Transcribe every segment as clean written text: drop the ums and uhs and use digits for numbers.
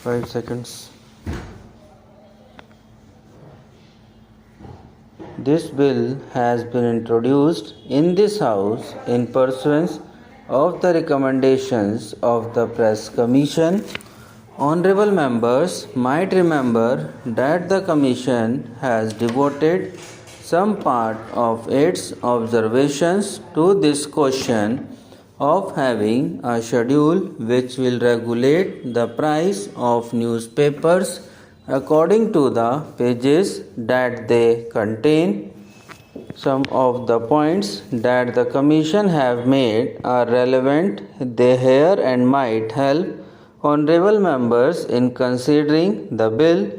5 seconds. This bill has been introduced in this House in pursuance of the recommendations of the Press Commission. Honorable members might remember that the Commission has devoted some part of its observations to this question of having a schedule which will regulate the price of newspapers according to the pages that they contain. Some of the points that the Commission have made are relevant here and might help honorable members in considering the bill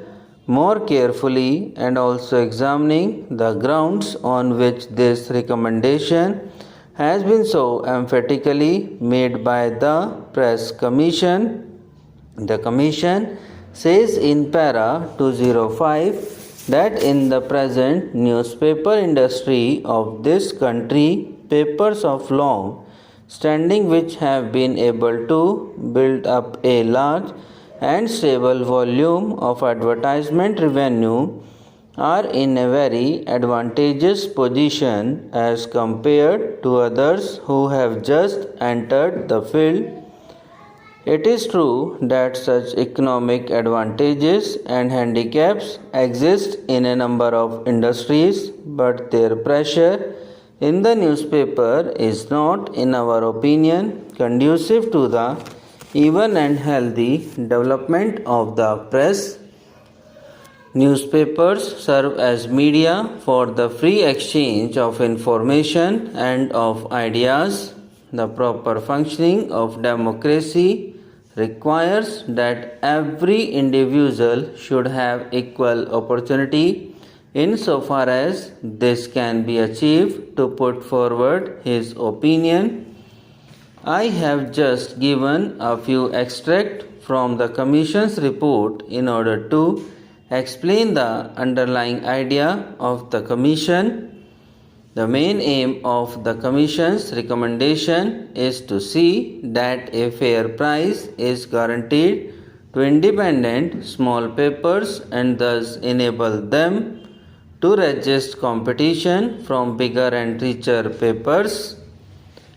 more carefully and also examining the grounds on which this recommendation has been so emphatically made by the Press Commission. The Commission says in para 205 that in the present newspaper industry of this country, papers of long standing which have been able to build up a large and stable volume of advertisement revenue are in a very advantageous position as compared to others who have just entered the field. It is true that such economic advantages and handicaps exist in a number of industries, but their pressure in the newspaper is not, in our opinion, conducive to the even and healthy development of the press. Newspapers serve as media for the free exchange of information and of ideas. The proper functioning of democracy requires that every individual should have equal opportunity insofar as this can be achieved to put forward his opinion. I have just given a few extracts from the Commission's report in order to explain the underlying idea of the Commission. The main aim of the Commission's recommendation is to see that a fair price is guaranteed to independent small papers and thus enable them to resist competition from bigger and richer papers.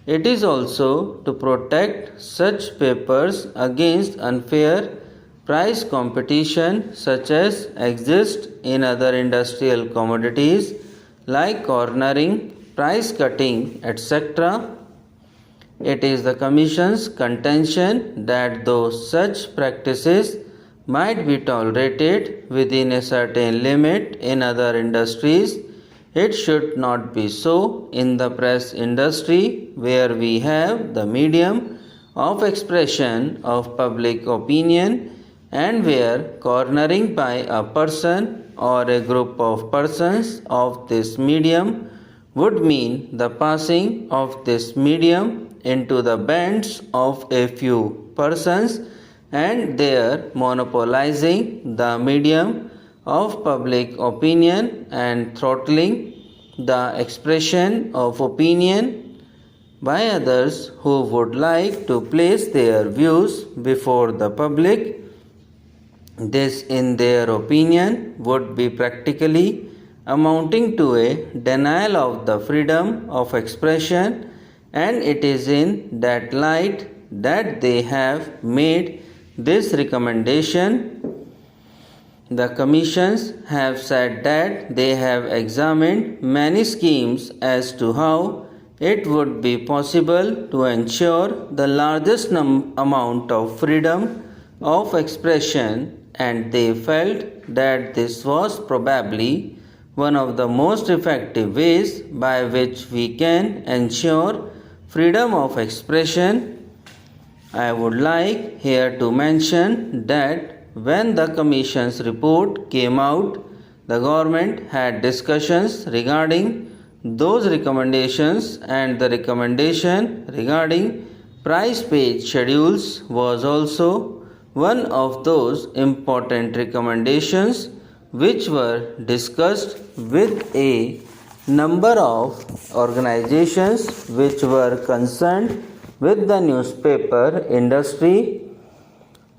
It is also to protect such papers against unfair price competition such as exists in other industrial commodities like cornering, price cutting, etc. It is the Commission's contention that though such practices might be tolerated within a certain limit in other industries, it should not be so in the press industry, where we have the medium of expression of public opinion and where cornering by a person or a group of persons of this medium would mean the passing of this medium into the hands of a few persons and their monopolizing the medium of public opinion and throttling the expression of opinion by others who would like to place their views before the public. This, in their opinion, would be practically amounting to a denial of the freedom of expression, and it is in that light that they have made this recommendation. The commissions have said that they have examined many schemes as to how it would be possible to ensure the largest amount of freedom of expression, and they felt that this was probably one of the most effective ways by which we can ensure freedom of expression. I would like here to mention that when the Commission's report came out, the government had discussions regarding those recommendations, and the recommendation regarding price page schedules was also one of those important recommendations which were discussed with a number of organizations which were concerned with the newspaper industry.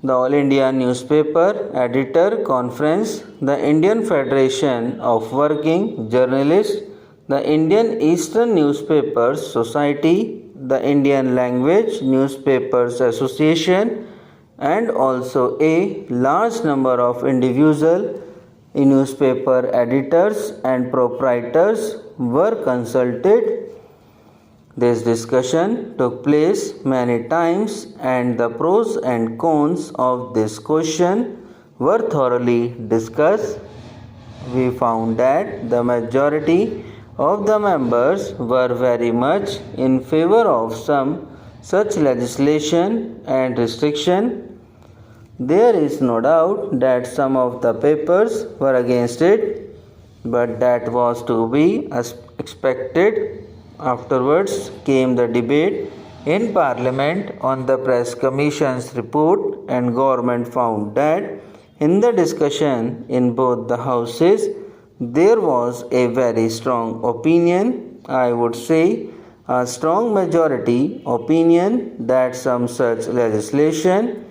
the All India Newspaper Editor Conference, the Indian Federation of Working Journalists, the Indian Eastern Newspapers Society, the Indian Language Newspapers Association, and also a large number of individual newspaper editors and proprietors were consulted. This discussion took place many times and the pros and cons of this question were thoroughly discussed. We found that the majority of the members were very much in favor of some such legislation and restriction. There is no doubt that some of the papers were against it, but that was to be expected. Afterwards came the debate in Parliament on the Press Commission's report, and government found that in the discussion in both the houses there was a very strong opinion, I would say a strong majority opinion, that some such legislation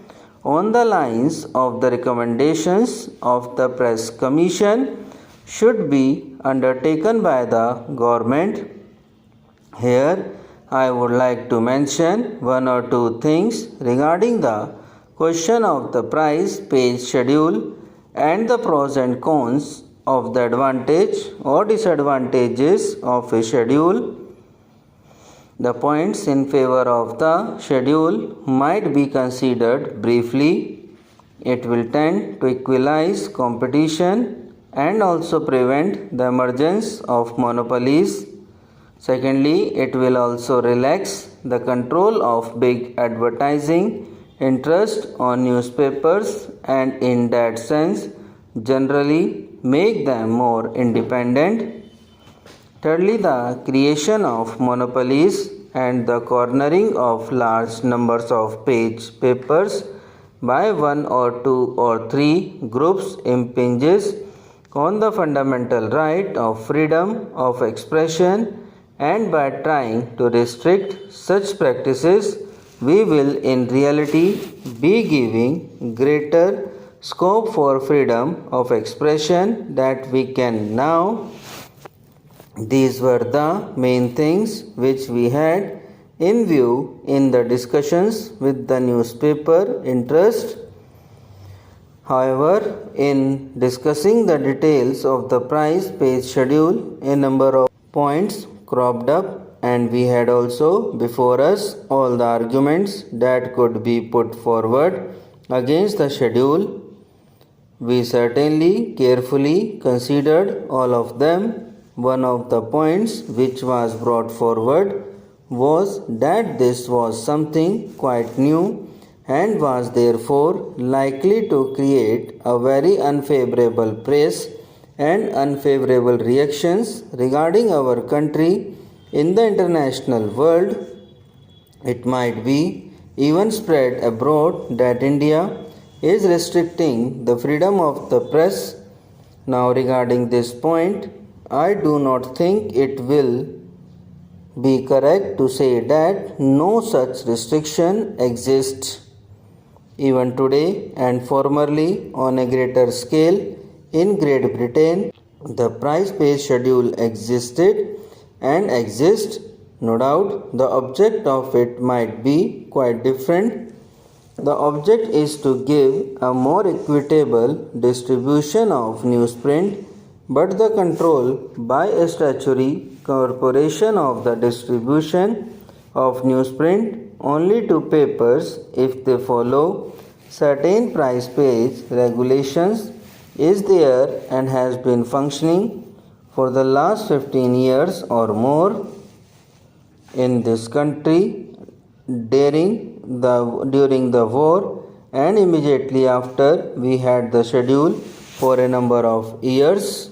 on the lines of the recommendations of the Press Commission should be undertaken by the government. Here I would like to mention one or two things regarding the question of the price page schedule and the pros and cons of the advantage or disadvantages of a schedule. The points in favor of the schedule might be considered briefly. It will tend to equalize competition and also prevent the emergence of monopolies. Secondly, it will also relax the control of big advertising interest on newspapers and in that sense generally make them more independent. Thirdly, the creation of monopolies and the cornering of large numbers of page papers by one or two or three groups impinges on the fundamental right of freedom of expression, and by trying to restrict such practices we will in reality be giving greater scope for freedom of expression that we can now. These were the main things which we had in view in the discussions with the newspaper interest. However, in discussing the details of the price page schedule, a number of points cropped up, and we had also before us all the arguments that could be put forward against the schedule. We certainly carefully considered all of them. One of the points which was brought forward was that this was something quite new and was therefore likely to create a very unfavorable press and unfavorable reactions regarding our country in the international world. It might be even spread abroad that India is restricting the freedom of the press. Now, regarding this point, I do not think it will be correct to say that no such restriction exists. Even today and formerly on a greater scale in Great Britain, the price page schedule existed and exists. No doubt the object of it might be quite different. The object is to give a more equitable distribution of newsprint, but the control by a statutory corporation of the distribution of newsprint only to papers if they follow certain price page regulations is there and has been functioning for the last 15 years or more in this country. During the war and immediately after, we had the schedule for a number of years.